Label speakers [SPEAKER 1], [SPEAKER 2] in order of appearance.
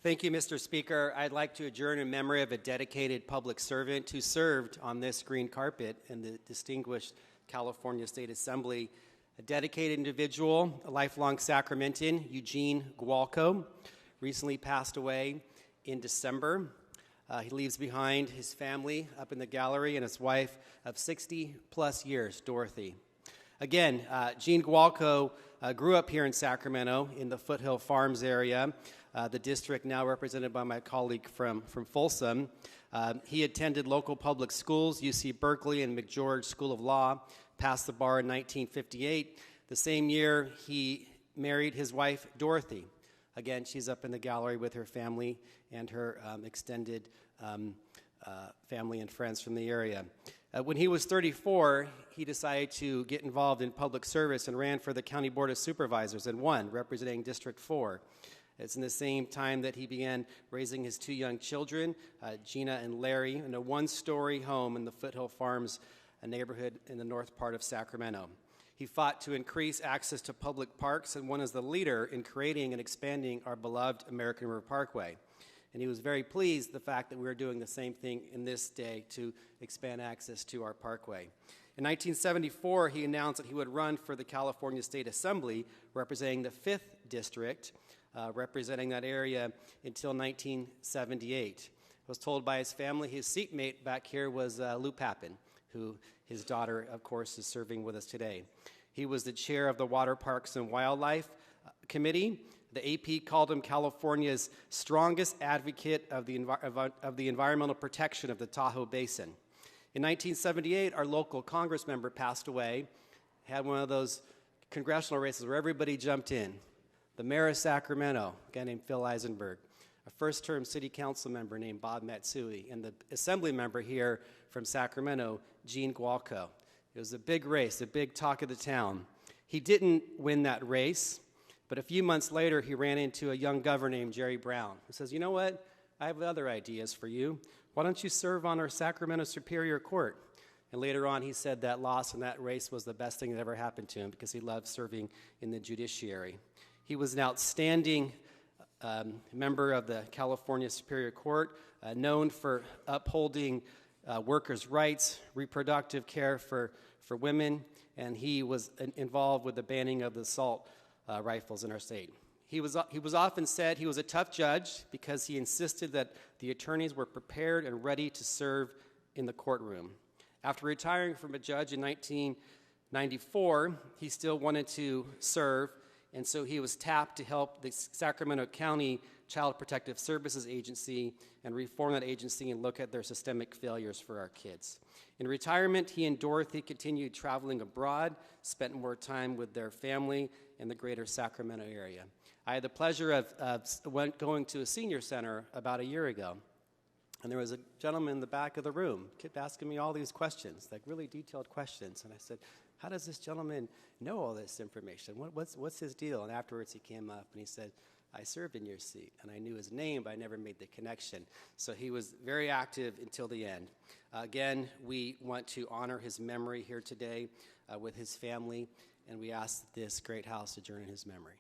[SPEAKER 1] Thank you, Mr. Speaker. I'd like to adjourn in memory of a dedicated public servant who served on this green carpet in the distinguished California State Assembly, a dedicated individual, a lifelong Sacramentan, Eugene Gualco, recently passed away in December. He leaves behind his family up in the gallery and his wife of 60-plus years, Dorothy. Again, Gene Gualco grew up here in Sacramento in the Foothill Farms area, the district now represented by my colleague from Folsom. He attended local public schools, UC Berkeley and McGeorge School of Law, passed the bar in 1958. The same year, he married his wife, Dorothy. Again, she's up in the gallery with her family and her extended family and friends from the area. When he was 34, he decided to get involved in public service and ran for the County Board of Supervisors and won, representing District 4. It's in the same time that he began raising his two young children, Gina and Larry, in a one-story home in the Foothill Farms, a neighborhood in the north part of Sacramento. He fought to increase access to public parks and won as the leader in creating and expanding our beloved American River Parkway. And he was very pleased the fact that we were doing the same thing in this day to expand access to our parkway. In 1974, he announced that he would run for the California State Assembly, representing the 5th District, representing that area until 1978. I was told by his family his seatmate back here was Lou Papin, who his daughter, of course, is serving with us today. He was the chair of the Water Parks and Wildlife Committee. The AP called him California's strongest advocate of the environmental protection of the Tahoe Basin. In 1978, our local Congress member passed away, had one of those congressional races where everybody jumped in. The mayor of Sacramento, a guy named Phil Eisenberg, a first-term city council member named Bob Matsui, and the assembly member here from Sacramento, Gene Gualco. It was a big race, a big talk of the town. He didn't win that race, but a few months later, he ran into a young governor named Jerry Brown, who says, you know what, I have other ideas for you. Why don't you serve on our Sacramento Superior Court? And later on, he said that loss in that race was the best thing that ever happened to him because he loved serving in the judiciary. He was an outstanding member of the California Superior Court, known for upholding workers' rights, reproductive care for women, and he was involved with the banning of the assault rifles in our state. He was often said he was a tough judge because he insisted that the attorneys were prepared and ready to serve in the courtroom. After retiring from a judge in 1994, he still wanted to serve, and so he was tapped to help the Sacramento County Child Protective Services Agency and reform that agency and look at their systemic failures for our kids. In retirement, he and Dorothy continued traveling abroad, spent more time with their family in the greater Sacramento area. I had the pleasure of going to a senior center about a year ago, and there was a gentleman in the back of the room kept asking me all these questions, like really detailed questions, and I said, how does this gentleman know all this information? What's his deal? And afterwards he came up and he said, I served in your seat, and I knew his name, but I never made the connection. So he was very active until the end. Again, we want to honor his memory here today with his family, and we ask that this great house adjourn in his memory.